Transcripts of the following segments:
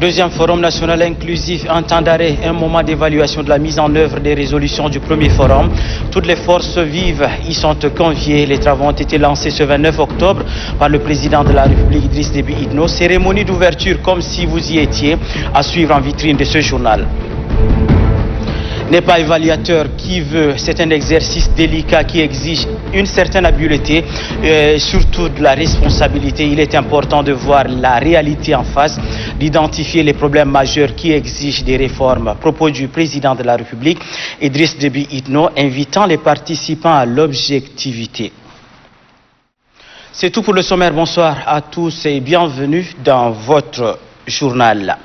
Deuxième forum national inclusif, un temps d'arrêt, un moment d'évaluation de la mise en œuvre des résolutions du premier forum. Toutes les forces vives y sont conviées. Les travaux ont été lancés ce 29 octobre par le président de la République, Idriss Déby Itno. Cérémonie d'ouverture comme si vous y étiez, à suivre en vitrine de ce journal. N'est pas évaluateur qui veut, c'est un exercice délicat qui exige une certaine habileté et surtout de la responsabilité. Il est important de voir la réalité en face, d'identifier les problèmes majeurs qui exigent des réformes. Propos du président de la République, Idriss Déby Itno, invitant les participants à l'objectivité. C'est tout pour le sommaire. Bonsoir à tous et bienvenue dans votre journal.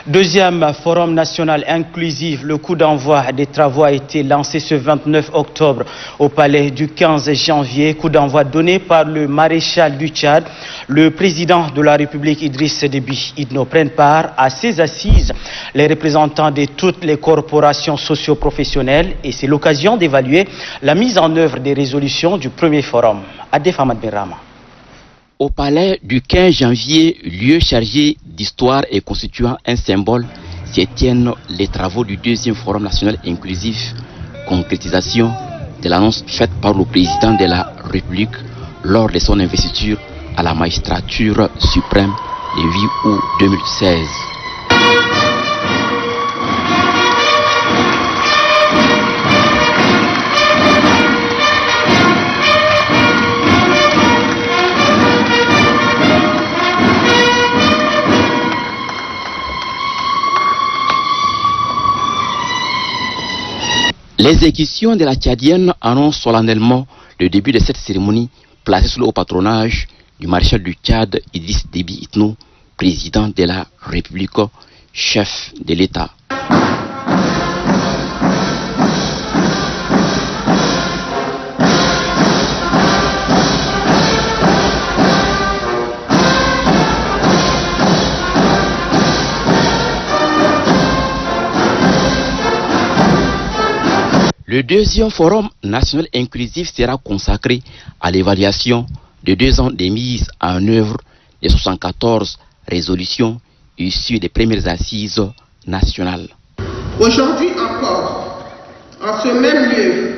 Deuxième forum national inclusif, le coup d'envoi des travaux a été lancé ce 29 octobre au palais du 15 janvier. Coup d'envoi donné par le maréchal du Tchad. Le président de la République, Idriss Déby Itno, prennent part à ces assises les représentants de toutes les corporations socio-professionnelles et c'est l'occasion d'évaluer la mise en œuvre des résolutions du premier forum. Adef Ahmad Berama. Au palais du 15 janvier, lieu chargé d'histoire et constituant un symbole, s'y tiennent les travaux du deuxième forum national inclusif, concrétisation de l'annonce faite par le président de la République lors de son investiture à la magistrature suprême le 8 août 2016. L'exécution de la Tchadienne annonce solennellement le début de cette cérémonie placée sous le haut patronage du maréchal du Tchad, Idriss Déby Itno, président de la République, chef de l'État. Le deuxième forum national inclusif sera consacré à l'évaluation de 2 ans de mise en œuvre des 74 résolutions issues des premières assises nationales. Aujourd'hui encore, en ce même lieu,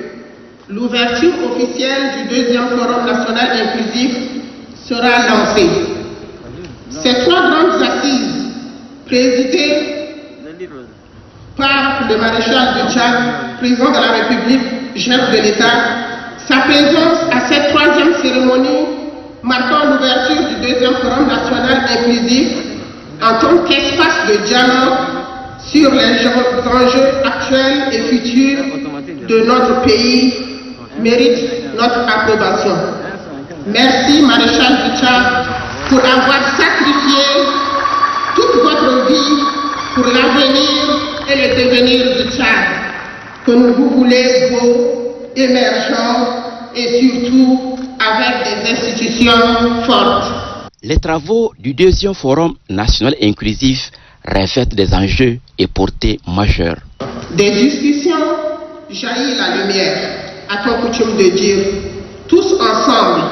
l'ouverture officielle du deuxième forum national inclusif sera lancée. Ces 3 grandes assises, présidées par le maréchal du Tchad, président de la République, chef de l'État, sa présence à cette 3e cérémonie marquant l'ouverture du deuxième forum national inclusif en tant qu'espace de dialogue sur les enjeux actuels et futurs de notre pays mérite notre approbation. Merci maréchal du Tchad pour avoir sacrifié toute votre vie pour l'avenir et le devenir du Tchad, que nous vous voulez beau, émergent et surtout avec des institutions fortes. Les travaux du deuxième forum national inclusif revêtent des enjeux et portées majeures. Des discussions jaillit la lumière, a-t-on coutume de dire, tous ensemble,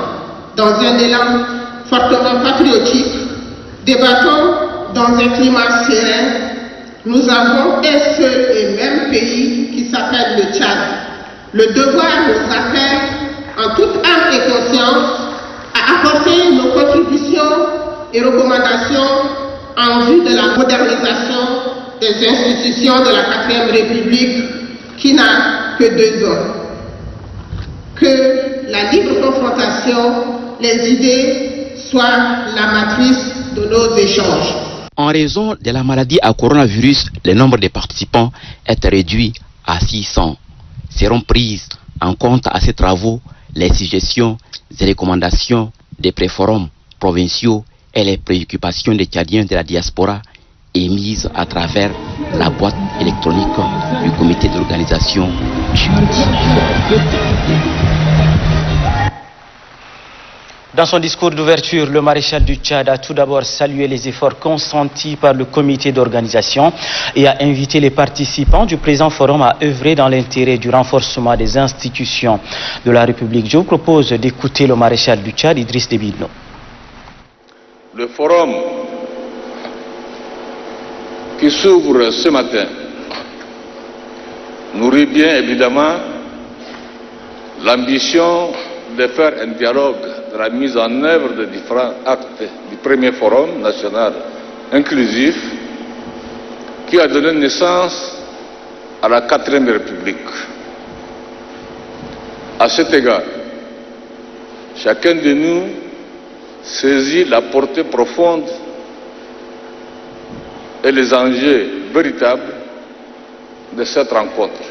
dans un élan fortement patriotique, débattons dans un climat serein. Nous avons un seul et même pays qui s'appelle le Tchad. Le devoir nous appelle, en toute âme et conscience, à apporter nos contributions et recommandations en vue de la modernisation des institutions de la 4e République qui n'a que 2 ans. Que la libre confrontation, les idées soient la matrice de nos échanges. En raison de la maladie à coronavirus, le nombre de participants est réduit à 600. Seront prises en compte à ces travaux les suggestions et recommandations des préforums provinciaux et les préoccupations des Tchadiens de la diaspora émises à travers la boîte électronique du comité d'organisation du forum. Dans son discours d'ouverture, le maréchal du Tchad a tout d'abord salué les efforts consentis par le comité d'organisation et a invité les participants du présent forum à œuvrer dans l'intérêt du renforcement des institutions de la République. Je vous propose d'écouter le maréchal du Tchad, Idriss Déby Itno. Le forum qui s'ouvre ce matin nourrit bien évidemment l'ambition de faire un dialogue de la mise en œuvre de différents actes du premier forum national inclusif qui a donné naissance à la 4e République. À cet égard, chacun de nous saisit la portée profonde et les enjeux véritables de cette rencontre.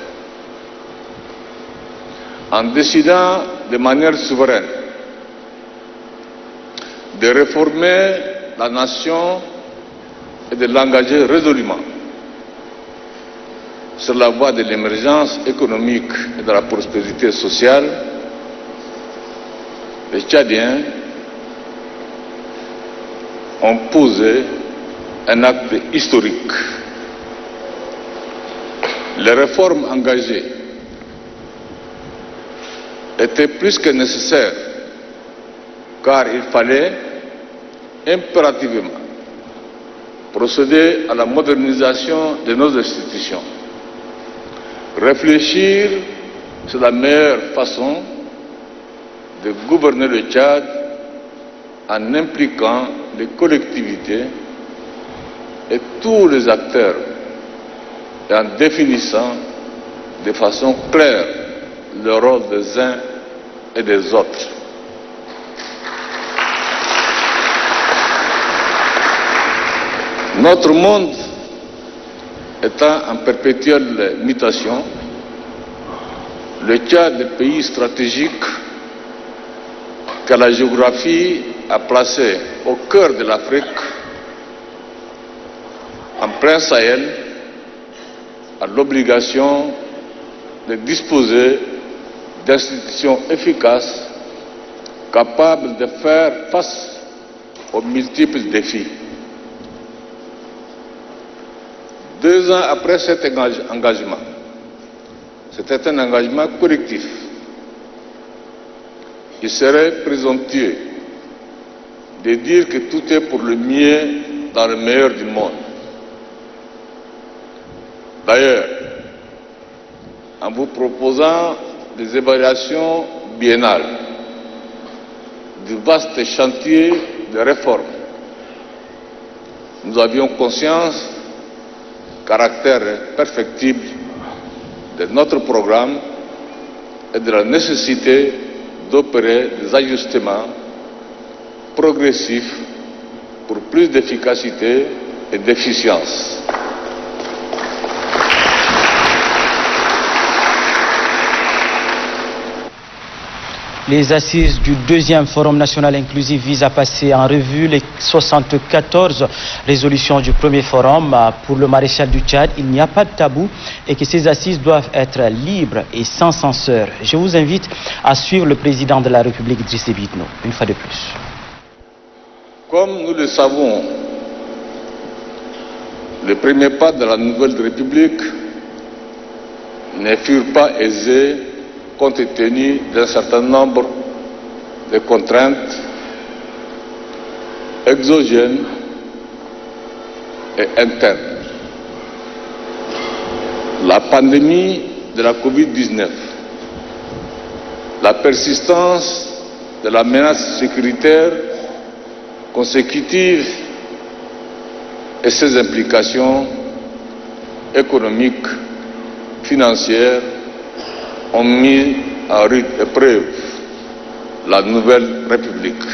En décidant de manière souveraine de réformer la nation et de l'engager résolument sur la voie de l'émergence économique et de la prospérité sociale, les Tchadiens ont posé un acte historique. Les réformes engagées étaient plus que nécessaires, car il fallait impérativement procéder à la modernisation de nos institutions, réfléchir sur la meilleure façon de gouverner le Tchad en impliquant les collectivités et tous les acteurs et en définissant de façon claire le rôle des uns et des autres. Notre monde étant en perpétuelle mutation, le Tchad, pays stratégique que la géographie a placé au cœur de l'Afrique, en plein Sahel, a l'obligation de disposer d'institutions efficaces capables de faire face aux multiples défis. 2 ans après cet engagement, c'était un engagement collectif. Il serait présomptueux de dire que tout est pour le mieux dans le meilleur du monde. D'ailleurs, en vous proposant des évaluations biennales du vaste chantier de réforme, nous avions conscience du caractère perfectible de notre programme et de la nécessité d'opérer des ajustements progressifs pour plus d'efficacité et d'efficience. Les assises du 2e Forum national inclusif visent à passer en revue les 74 résolutions du premier forum. Pour le maréchal du Tchad, il n'y a pas de tabou et que ces assises doivent être libres et sans censeur. Je vous invite à suivre le président de la République, Idriss Déby Itno, une fois de plus. Comme nous le savons, les premiers pas de la nouvelle République ne furent pas aisés compte tenu d'un certain nombre de contraintes exogènes et internes. La pandémie de la Covid-19, la persistance de la menace sécuritaire consécutive et ses implications économiques, financières, ont mis à rude épreuve la nouvelle République.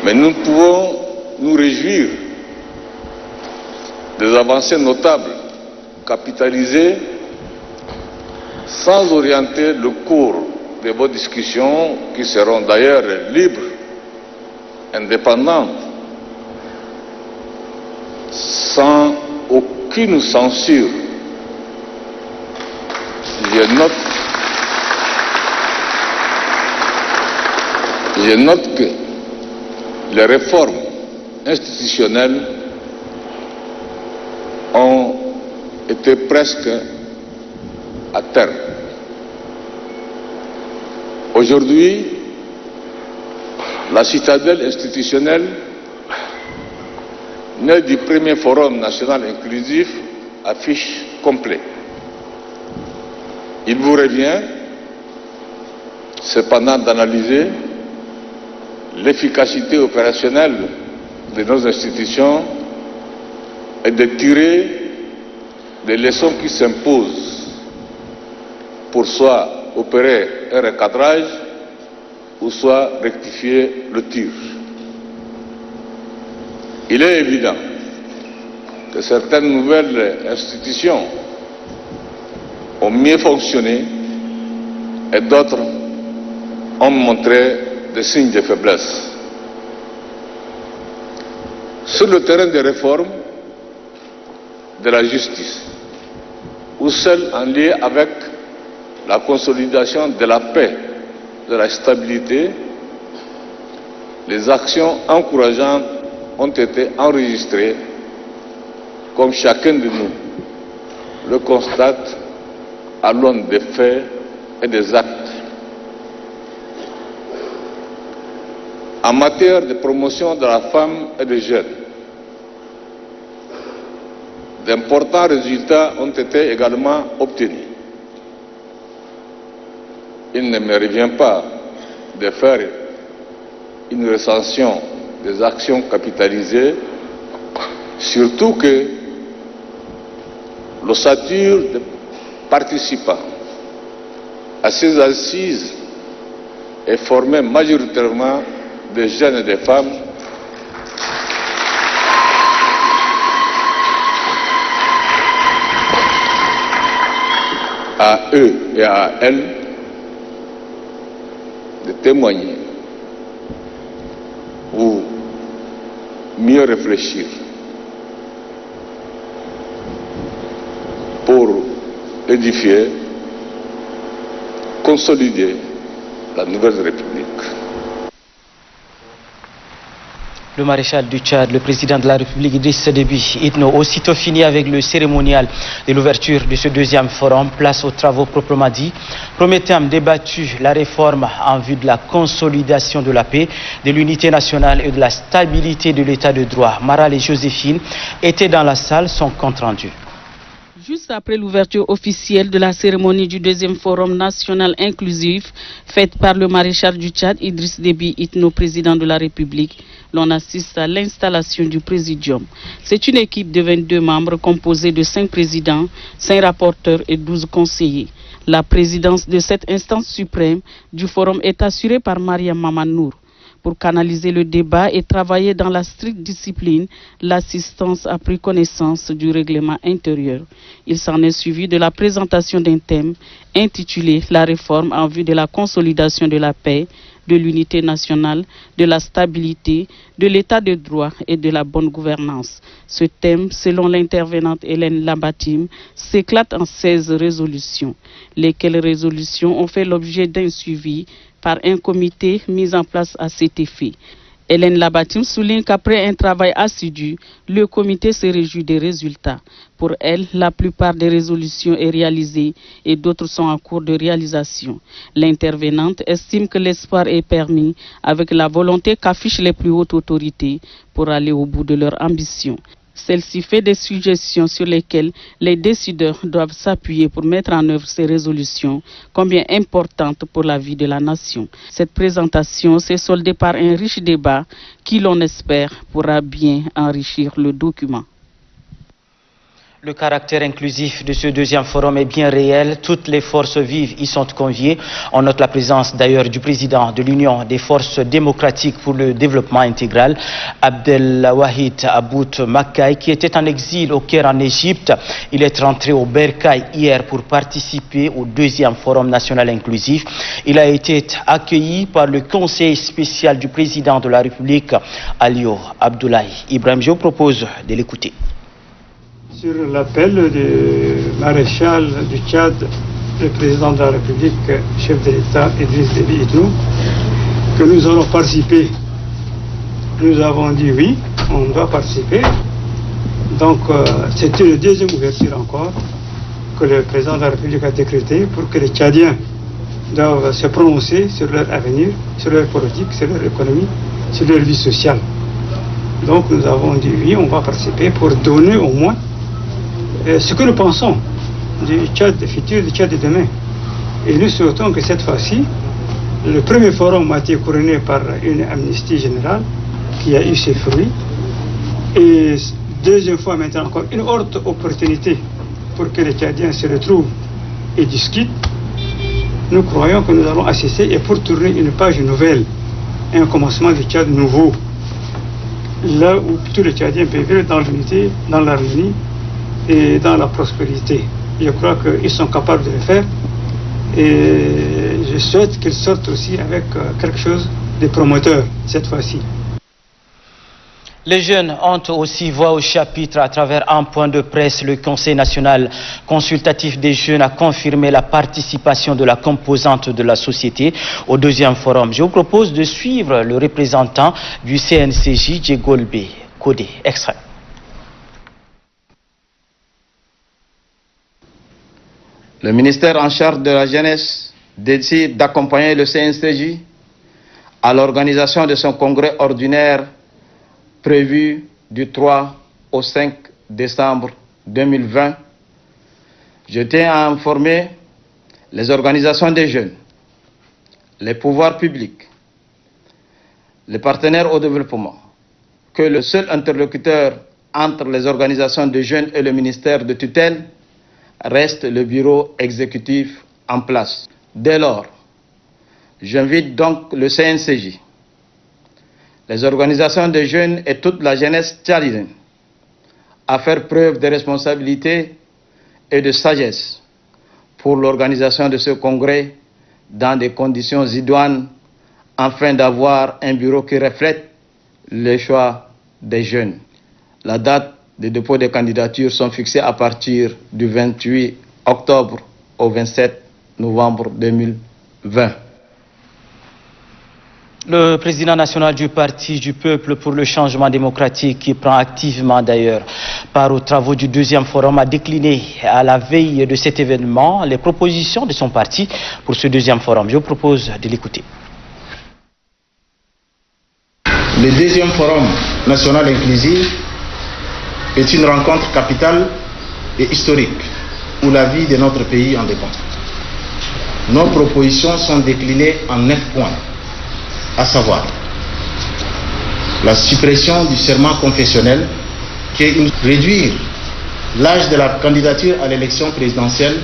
Mais nous pouvons nous réjouir des avancées notables capitalisées sans orienter le cours de vos discussions, qui seront d'ailleurs libres indépendante, sans aucune censure. Je note que les réformes institutionnelles ont été presque à terme. Aujourd'hui, la citadelle institutionnelle née du premier forum national inclusif affiche complet. Il vous revient cependant d'analyser l'efficacité opérationnelle de nos institutions et de tirer des leçons qui s'imposent pour soit opérer un recadrage ou soit rectifier le tir. Il est évident que certaines nouvelles institutions ont mieux fonctionné et d'autres ont montré des signes de faiblesse. Sur le terrain des réformes de la justice, ou celles en lien avec la consolidation de la paix, de la stabilité, les actions encourageantes ont été enregistrées, comme chacun de nous le constate à l'aune des faits et des actes. En matière de promotion de la femme et des jeunes, d'importants résultats ont été également obtenus. Il ne me revient pas de faire une recension des actions capitalisées, surtout que l'ossature des participants à ces assises est formée majoritairement de jeunes et de femmes à eux et à elles de témoigner ou mieux réfléchir pour édifier, consolider la nouvelle République. Le maréchal du Tchad, le président de la République Idriss Déby Itno, aussitôt fini avec le cérémonial de l'ouverture de ce deuxième forum, place aux travaux proprement dit. Premier thème débattu, la réforme en vue de la consolidation de la paix, de l'unité nationale et de la stabilité de l'état de droit. Maral et Joséphine étaient dans la salle, son compte rendu. Juste après l'ouverture officielle de la cérémonie du deuxième forum national inclusif, faite par le maréchal du Tchad, Idriss Déby Itno, président de la République, l'on assiste à l'installation du présidium. C'est une équipe de 22 membres composée de 5 présidents, 5 rapporteurs et 12 conseillers. La présidence de cette instance suprême du forum est assurée par Mariam Mamanour. Pour canaliser le débat et travailler dans la stricte discipline, l'assistance a pris connaissance du règlement intérieur. Il s'en est suivi de la présentation d'un thème intitulé « La réforme en vue de la consolidation de la paix, de l'unité nationale, de la stabilité, de l'état de droit et de la bonne gouvernance ». Ce thème, selon l'intervenante Hélène Labatim, s'éclate en 16 résolutions, lesquelles résolutions ont fait l'objet d'un suivi par un comité mis en place à cet effet. Hélène Labatim souligne qu'après un travail assidu, le comité se réjouit des résultats. Pour elle, la plupart des résolutions est réalisée et d'autres sont en cours de réalisation. L'intervenante estime que l'espoir est permis avec la volonté qu'affichent les plus hautes autorités pour aller au bout de leur ambition. Celle-ci fait des suggestions sur lesquelles les décideurs doivent s'appuyer pour mettre en œuvre ces résolutions, combien importantes pour la vie de la nation. Cette présentation s'est soldée par un riche débat qui, l'on espère, pourra bien enrichir le document. Le caractère inclusif de ce deuxième forum est bien réel. Toutes les forces vives y sont conviées. On note la présence d'ailleurs du président de l'Union des forces démocratiques pour le développement intégral, Abdelwahid About Makkai, qui était en exil au Caire en Égypte. Il est rentré au Bercail hier pour participer au deuxième forum national inclusif. Il a été accueilli par le conseil spécial du président de la République, Alio Abdoulaye Ibrahim. Je vous propose de l'écouter. Sur l'appel du maréchal du Tchad, le président de la République, chef de l'État, Idriss Déby Itno, que nous allons participer. Nous avons dit oui, on doit participer. Donc c'était une deuxième ouverture encore que le président de la République a décrétée pour que les Tchadiens doivent se prononcer sur leur avenir, sur leur politique, sur leur économie, sur leur vie sociale. Donc nous avons dit oui, on va participer pour donner au moins ce que nous pensons du Tchad futur, du Tchad de demain. Et nous souhaitons que cette fois-ci, le premier forum a été couronné par une amnistie générale qui a eu ses fruits. Et deuxième fois maintenant encore, une autre opportunité pour que les Tchadiens se retrouvent et discutent. Nous croyons que nous allons assister et pour tourner une page nouvelle, un commencement du Tchad nouveau. Là où tous les Tchadiens peuvent vivre dans l'unité, dans l'harmonie et dans la prospérité. Je crois qu'ils sont capables de le faire et je souhaite qu'ils sortent aussi avec quelque chose de promoteur cette fois-ci. Les jeunes ont aussi voix au chapitre à travers un point de presse. Le Conseil national consultatif des jeunes a confirmé la participation de la composante de la société au deuxième forum. Je vous propose de suivre le représentant du CNCJ, Djegolbe Kodé. Extrait. Le ministère en charge de la jeunesse décide d'accompagner le CNCJ à l'organisation de son congrès ordinaire prévu du 3 au 5 décembre 2020. Je tiens à informer les organisations des jeunes, les pouvoirs publics, les partenaires au développement, que le seul interlocuteur entre les organisations de jeunes et le ministère de tutelle reste le bureau exécutif en place. Dès lors, j'invite donc le CNCJ, les organisations de jeunes et toute la jeunesse tchadienne à faire preuve de responsabilité et de sagesse pour l'organisation de ce congrès dans des conditions idoines afin d'avoir un bureau qui reflète les choix des jeunes. La date des dépôts des candidatures sont fixées à partir du 28 octobre au 27 novembre 2020. Le président national du Parti du Peuple pour le changement démocratique, qui prend activement d'ailleurs part aux travaux du deuxième forum, a décliné à la veille de cet événement les propositions de son parti pour ce deuxième forum. Je vous propose de l'écouter. Le deuxième forum national inclusif est une rencontre capitale et historique où la vie de notre pays en dépend. Nos propositions sont déclinées en 9 points, à savoir la suppression du serment confessionnel, qui est réduire l'âge de la candidature à l'élection présidentielle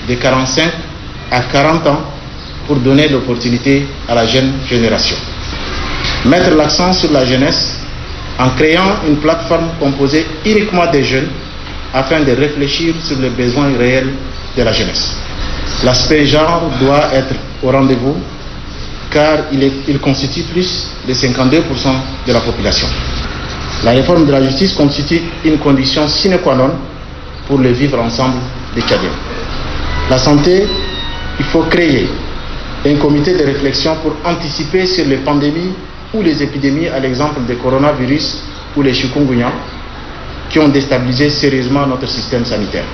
de 45 à 40 ans pour donner l'opportunité à la jeune génération. Mettre l'accent sur la jeunesse en créant une plateforme composée uniquement des jeunes afin de réfléchir sur les besoins réels de la jeunesse. L'aspect genre doit être au rendez-vous car il constitue plus de 52% de la population. La réforme de la justice constitue une condition sine qua non pour le vivre ensemble des Tchadiens. La santé, il faut créer un comité de réflexion pour anticiper sur les pandémies ou les épidémies, à l'exemple des coronavirus ou les chikungunya, qui ont déstabilisé sérieusement notre système sanitaire.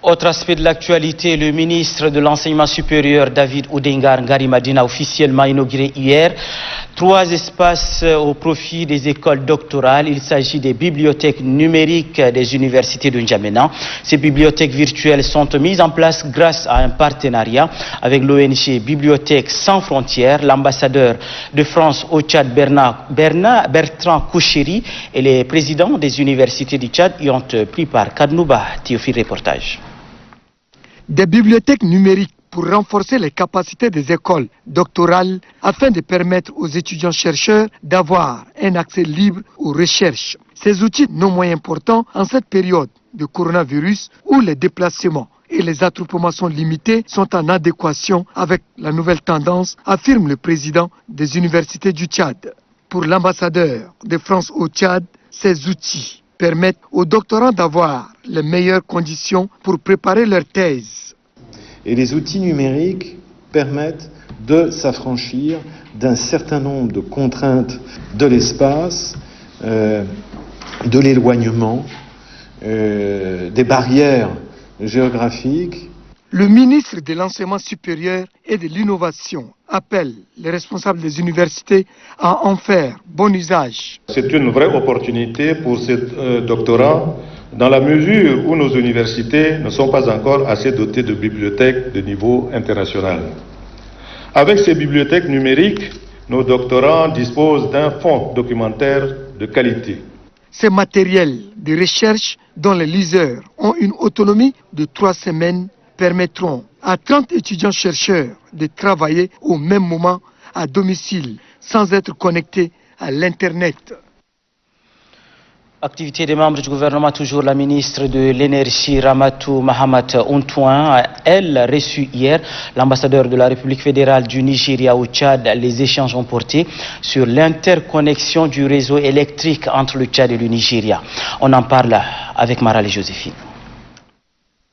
Autre aspect de l'actualité, le ministre de l'Enseignement supérieur David Oudingar Ngarimadine a officiellement inauguré hier 3 espaces au profit des écoles doctorales. Il s'agit des bibliothèques numériques des universités de N'Djamena. Ces bibliothèques virtuelles sont mises en place grâce à un partenariat avec l'ONG Bibliothèques sans frontières. L'ambassadeur de France au Tchad, Bertrand Koucheri, et les présidents des universités du Tchad y ont pris part. Kadnouba, Théophile, reportage. Des bibliothèques numériques pour renforcer les capacités des écoles doctorales afin de permettre aux étudiants-chercheurs d'avoir un accès libre aux recherches. Ces outils non moins importants en cette période de coronavirus où les déplacements et les attroupements sont limités sont en adéquation avec la nouvelle tendance, affirme le président des universités du Tchad. Pour l'ambassadeur de France au Tchad, ces outils permettent aux doctorants d'avoir les meilleures conditions pour préparer leur thèse. Et les outils numériques permettent de s'affranchir d'un certain nombre de contraintes de l'espace, de l'éloignement, des barrières géographiques. Le ministre de l'Enseignement supérieur et de l'Innovation appelle les responsables des universités à en faire bon usage. C'est une vraie opportunité pour ces doctorants dans la mesure où nos universités ne sont pas encore assez dotées de bibliothèques de niveau international. Avec ces bibliothèques numériques, nos doctorants disposent d'un fonds documentaire de qualité. Ces matériels de recherche dont les liseurs ont une autonomie de 3 semaines permettront à 30 étudiants-chercheurs de travailler au même moment à domicile sans être connectés à l'Internet. Activité des membres du gouvernement, toujours la ministre de l'Énergie, Ramatou Mahamat Ontouin, a, elle, reçu hier l'ambassadeur de la République fédérale du Nigeria au Tchad. Les échanges ont porté sur l'interconnexion du réseau électrique entre le Tchad et le Nigeria. On en parle avec Marale Joséphine.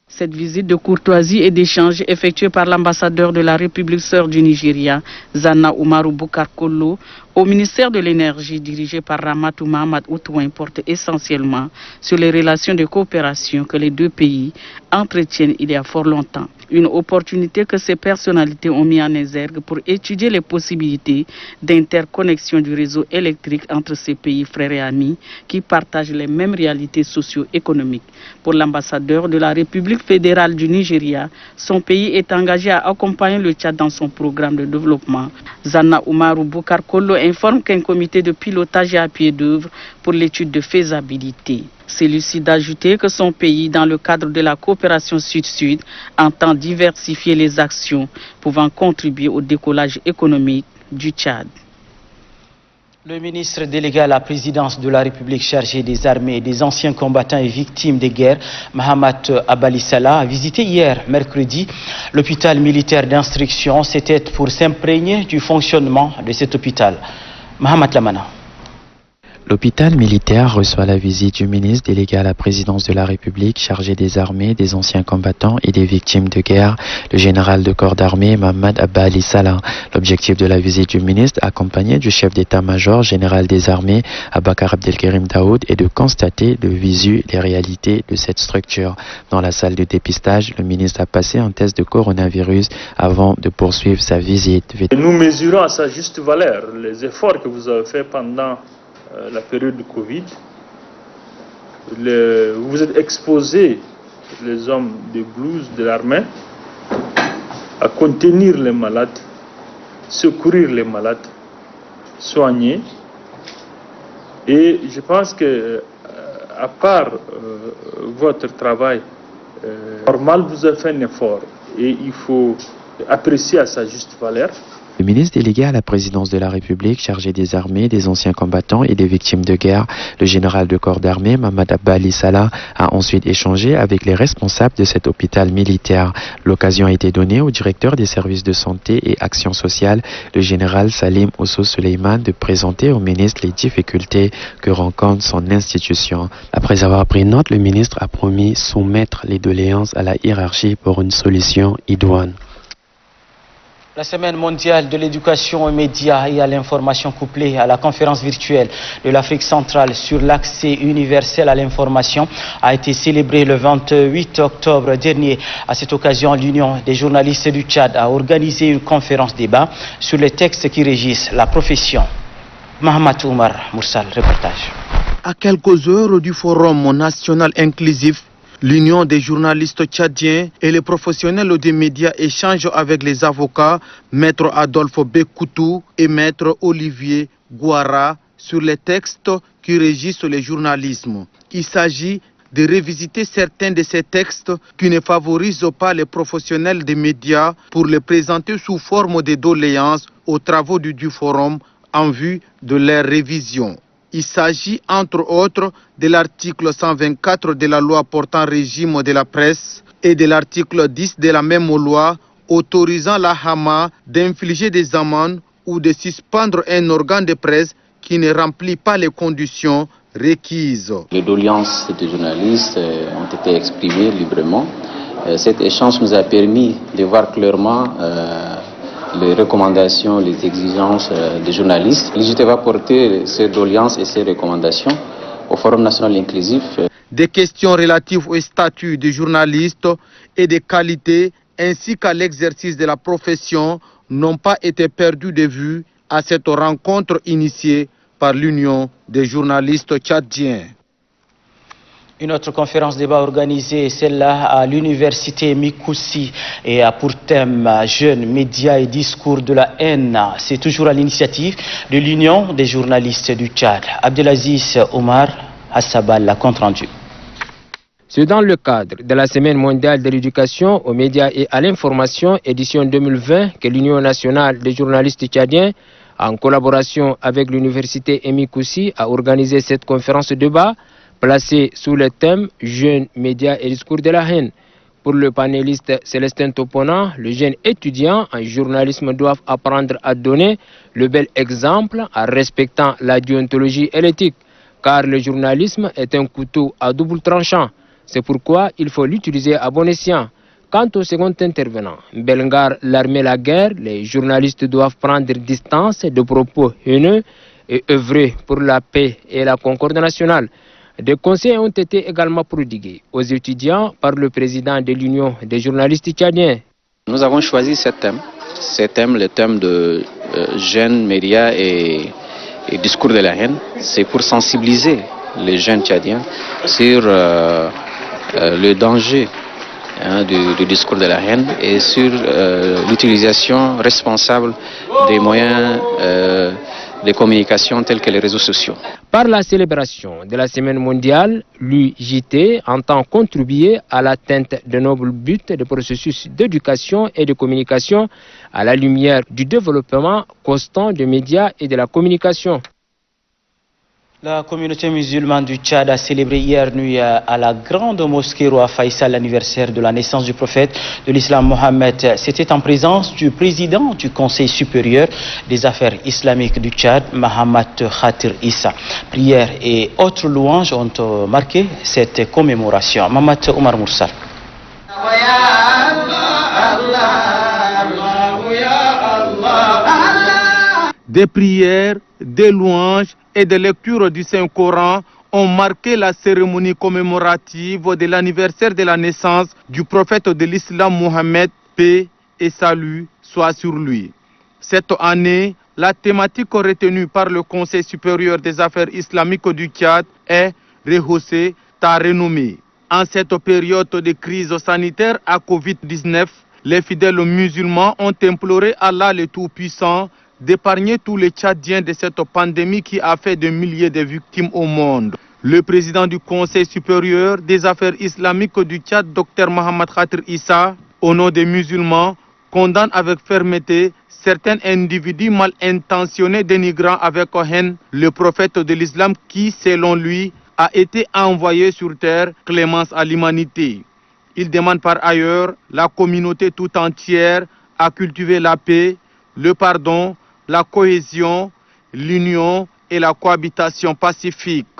Cette visite de courtoisie et d'échange effectuée par l'ambassadeur de la République sœur du Nigeria, Zana Umaru Bukar Kollo, au ministère de l'Énergie dirigé par Ramatou Mahamat Ontouin porte essentiellement sur les relations de coopération que les deux pays entretiennent il y a fort longtemps. Une opportunité que ces personnalités ont mis en exergue pour étudier les possibilités d'interconnexion du réseau électrique entre ces pays frères et amis qui partagent les mêmes réalités socio-économiques. Pour l'ambassadeur de la République fédérale du Nigeria, son pays est engagé à accompagner le Tchad dans son programme de développement. Zana Umaru Bukar Kollo informe qu'un comité de pilotage est à pied d'œuvre pour l'étude de faisabilité. Celui-ci d'ajouter que son pays, dans le cadre de la coopération sud-sud, entend diversifier les actions pouvant contribuer au décollage économique du Tchad. Le ministre délégué à la présidence de la République chargé des armées, des anciens combattants et victimes des guerres, Mahamat Abali Salah, a visité hier, mercredi, l'hôpital militaire d'instruction. C'était pour s'imprégner du fonctionnement de cet hôpital. Mahamat Lamana. L'hôpital militaire reçoit la visite du ministre délégué à la présidence de la République chargé des armées, des anciens combattants et des victimes de guerre, le général de corps d'armée Mohamed Abba Ali Salah. L'objectif de la visite du ministre, accompagné du chef d'état-major général des armées, Abakar Abdelkerim Daoud, est de constater de visu les réalités de cette structure. Dans la salle de dépistage, le ministre a passé un test de coronavirus avant de poursuivre sa visite. Nous mesurons à sa juste valeur les efforts que vous avez faits pendant la période de Covid. Vous êtes exposés, les hommes de blouses de l'armée, à contenir les malades, secourir les malades, soigner. Et je pense que, à part votre travail normal, vous avez fait un effort et il faut apprécier à sa juste valeur. Le ministre délégué à la présidence de la République chargé des armées, des anciens combattants et des victimes de guerre, le général de corps d'armée Mohamed Abba Ali Salah, a ensuite échangé avec les responsables de cet hôpital militaire. L'occasion a été donnée au directeur des services de santé et action sociale, le général Salim Osso Suleiman, de présenter au ministre les difficultés que rencontre son institution. Après avoir pris note, le ministre a promis soumettre les doléances à la hiérarchie pour une solution idoine. La semaine mondiale de l'éducation aux médias et à l'information couplée à la conférence virtuelle de l'Afrique centrale sur l'accès universel à l'information a été célébrée le 28 octobre dernier. À cette occasion, l'Union des journalistes du Tchad a organisé une conférence débat sur les textes qui régissent la profession. Mohamed Oumar Moursal, reportage. À quelques heures du Forum national inclusif, l'Union des journalistes tchadiens et les professionnels des médias échangent avec les avocats Maître Adolphe Bekoutou et Maître Olivier Gouara sur les textes qui régissent le journalisme. Il s'agit de revisiter certains de ces textes qui ne favorisent pas les professionnels des médias pour les présenter sous forme de doléances aux travaux du Forum en vue de leur révision. Il s'agit entre autres de l'article 124 de la loi portant régime de la presse et de l'article 10 de la même loi autorisant la Hama d'infliger des amendes ou de suspendre un organe de presse qui ne remplit pas les conditions requises. Les doléances des journalistes ont été exprimées librement. Cet échange nous a permis de voir clairement les recommandations, les exigences des journalistes. L'IJT va porter ces doléances et ces recommandations au Forum national inclusif. Des questions relatives au statut des journalistes et des qualités ainsi qu'à l'exercice de la profession n'ont pas été perdues de vue à cette rencontre initiée par l'Union des journalistes tchadiens. Une autre conférence débat organisée, celle-là à l'université Mikoussi, et a pour thème Jeunes, médias et discours de la haine. C'est toujours à l'initiative de l'Union des journalistes du Tchad. Abdelaziz Omar Hassabal l'a compte rendu. C'est dans le cadre de la Semaine mondiale de l'éducation aux médias et à l'information, édition 2020, que l'Union nationale des journalistes tchadiens, en collaboration avec l'université Mikoussi, a organisé cette conférence débat placé sous le thème « Jeunes, médias et discours de la haine ». Pour le panéliste Célestin Topona, les jeunes étudiants en journalisme doivent apprendre à donner le bel exemple en respectant la déontologie et l'éthique, car le journalisme est un couteau à double tranchant. C'est pourquoi il faut l'utiliser à bon escient. Quant au second intervenant, Belngar l'armée la guerre, les journalistes doivent prendre distance de propos haineux et œuvrer pour la paix et la concorde nationale. Des conseils ont été également prodigués aux étudiants par le président de l'Union des journalistes tchadiens. Nous avons choisi ce thème, le thème de jeunes, médias et discours de la haine. C'est pour sensibiliser les jeunes tchadiens sur le danger du discours de la haine et sur l'utilisation responsable des moyens de communication tels que les réseaux sociaux. Par la célébration de la Semaine mondiale, l'UJT entend contribuer à l'atteinte de nobles buts de processus d'éducation et de communication à la lumière du développement constant des médias et de la communication. La communauté musulmane du Tchad a célébré hier nuit à la grande mosquée Roi Faisal l'anniversaire de la naissance du prophète de l'islam Mohammed. C'était en présence du président du Conseil supérieur des affaires islamiques du Tchad, Mohamed Khatir Issa. Prières et autres louanges ont marqué cette commémoration. Mohamed Oumar Moursal. Des prières, des louanges et des lectures du Saint-Coran ont marqué la cérémonie commémorative de l'anniversaire de la naissance du prophète de l'islam Mohammed, paix et salut soit sur lui. Cette année, la thématique retenue par le Conseil supérieur des affaires islamiques du Tchad est « Rehausser ta renommée ». En cette période de crise sanitaire à Covid-19, les fidèles musulmans ont imploré Allah le Tout-Puissant d'épargner tous les Tchadiens de cette pandémie qui a fait des milliers de victimes au monde. Le président du Conseil supérieur des affaires islamiques du Tchad, Dr Mohamed Khatir Issa, au nom des musulmans, condamne avec fermeté certains individus mal intentionnés dénigrant avec haine le prophète de l'islam qui, selon lui, a été envoyé sur terre clémence à l'humanité. Il demande par ailleurs la communauté tout entière à cultiver la paix, le pardon, la cohésion, l'union et la cohabitation pacifique.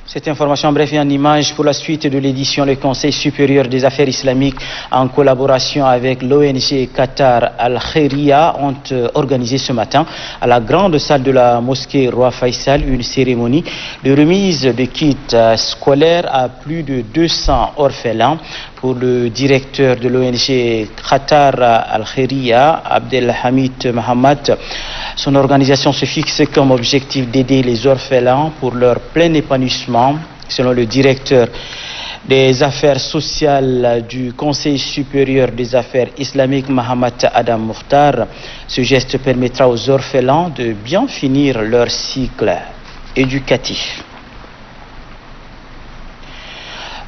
Cette information bref et en image pour la suite de l'édition. Le Conseil supérieur des affaires islamiques, en collaboration avec l'ONG Qatar Al-Khairia, ont organisé ce matin à la grande salle de la mosquée Roi Faisal une cérémonie de remise de kits scolaires à plus de 200 orphelins. Pour le directeur de l'ONG Qatar Al-Khairia, Abdelhamid Mohamed, son organisation se fixe comme objectif d'aider les orphelins pour leur plein épanouissement. Selon le directeur des affaires sociales du Conseil supérieur des affaires islamiques, Mohamed Adam Mukhtar, ce geste permettra aux orphelins de bien finir leur cycle éducatif.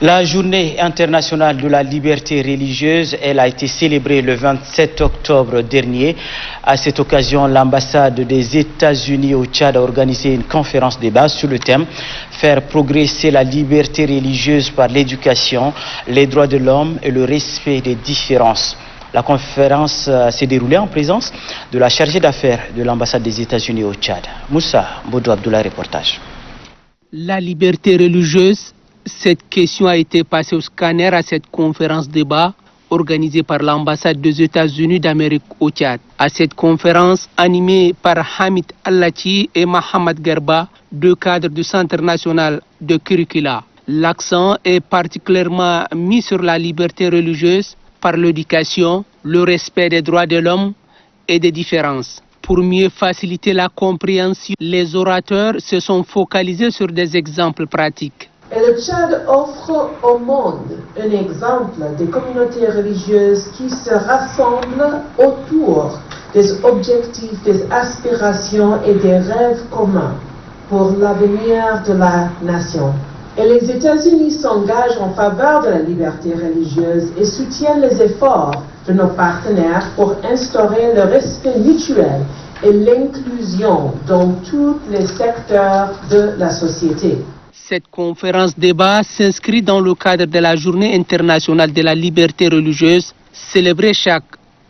La journée internationale de la liberté religieuse, elle a été célébrée le 27 octobre dernier. À cette occasion, l'ambassade des États-Unis au Tchad a organisé une conférence débat sur le thème « Faire progresser la liberté religieuse par l'éducation, les droits de l'homme et le respect des différences ». La conférence s'est déroulée en présence de la chargée d'affaires de l'ambassade des États-Unis au Tchad. Moussa Boudou Abdoulaye, reportage. La liberté religieuse. Cette question a été passée au scanner à cette conférence débat organisée par l'ambassade des États-Unis d'Amérique au Tchad. À cette conférence animée par Hamid Allati et Mohamed Garba, deux cadres du Centre national de curricula. L'accent est particulièrement mis sur la liberté religieuse par l'éducation, le respect des droits de l'homme et des différences. Pour mieux faciliter la compréhension, les orateurs se sont focalisés sur des exemples pratiques. Et le Tchad offre au monde un exemple de communautés religieuses qui se rassemblent autour des objectifs, des aspirations et des rêves communs pour l'avenir de la nation. Et les États-Unis s'engagent en faveur de la liberté religieuse et soutiennent les efforts de nos partenaires pour instaurer le respect mutuel et l'inclusion dans tous les secteurs de la société. Cette conférence débat s'inscrit dans le cadre de la Journée internationale de la liberté religieuse, célébrée chaque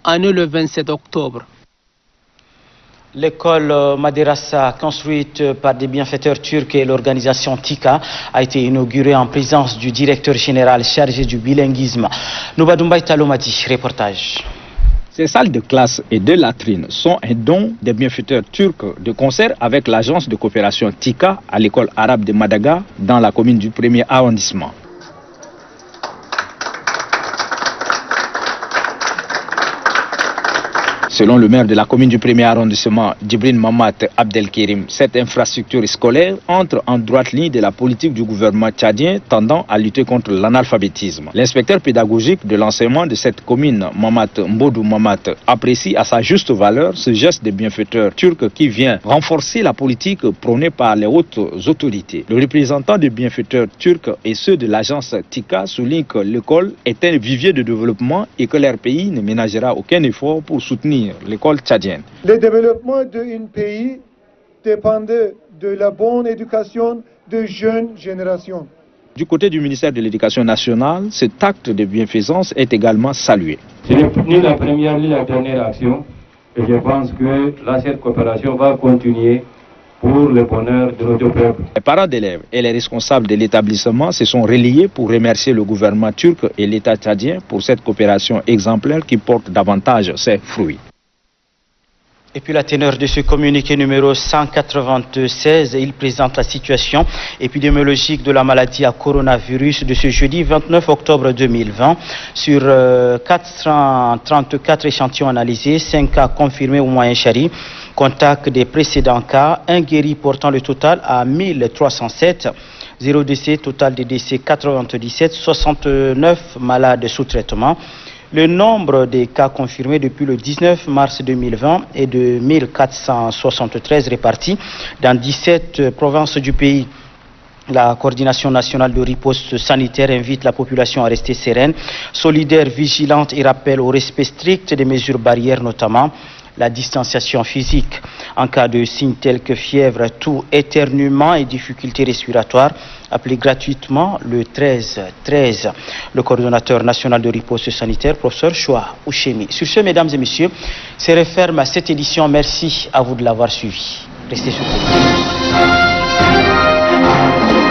année le 27 octobre. L'école Madrasa, construite par des bienfaiteurs turcs et l'organisation TICA, a été inaugurée en présence du directeur général chargé du bilinguisme. Noubadoumbaï Talomati, reportage. Ces salles de classe et de latrines sont un don des bienfaiteurs turcs de concert avec l'agence de coopération TICA à l'école arabe de Madaga dans la commune du 1er arrondissement. Selon le maire de la commune du 1er arrondissement, Djibril Mamat Abdelkerim, cette infrastructure scolaire entre en droite ligne de la politique du gouvernement tchadien tendant à lutter contre l'analphabétisme. L'inspecteur pédagogique de l'enseignement de cette commune, Mamat Mbodou Mamat, apprécie à sa juste valeur ce geste des bienfaiteurs turcs qui vient renforcer la politique prônée par les hautes autorités. Le représentant des bienfaiteurs turcs et ceux de l'agence TICA soulignent que l'école est un vivier de développement et que leur pays ne ménagera aucun effort pour soutenir l'école tchadienne. Le développement d'un pays dépend de la bonne éducation de jeunes générations. Du côté du ministère de l'Éducation nationale, cet acte de bienfaisance est également salué. Ce n'est ni la première ni la dernière action, et je pense que cette coopération va continuer pour le bonheur de notre peuple. Les parents d'élèves et les responsables de l'établissement se sont relayés pour remercier le gouvernement turc et l'État tchadien pour cette coopération exemplaire qui porte davantage ses fruits. Et puis la teneur de ce communiqué numéro 196, il présente la situation épidémiologique de la maladie à coronavirus de ce jeudi 29 octobre 2020. Sur 434 échantillons analysés, 5 cas confirmés au Moyen-Chari. Contact des précédents cas, un guéri portant le total à 1307. 0 décès, total des décès 97, 69 malades sous traitement. Le nombre des cas confirmés depuis le 19 mars 2020 est de 1473 répartis dans 17 provinces du pays. La coordination nationale de riposte sanitaire invite la population à rester sereine, solidaire, vigilante et rappelle au respect strict des mesures barrières, notamment la distanciation physique. En cas de signes tels que fièvre, toux, éternuement et difficultés respiratoires, appelez gratuitement le 1313. Le coordonnateur national de riposte sanitaire, professeur Choua Ouchemi. Sur ce, mesdames et messieurs, c'est referme à cette édition. Merci à vous de l'avoir suivi. Restez sur le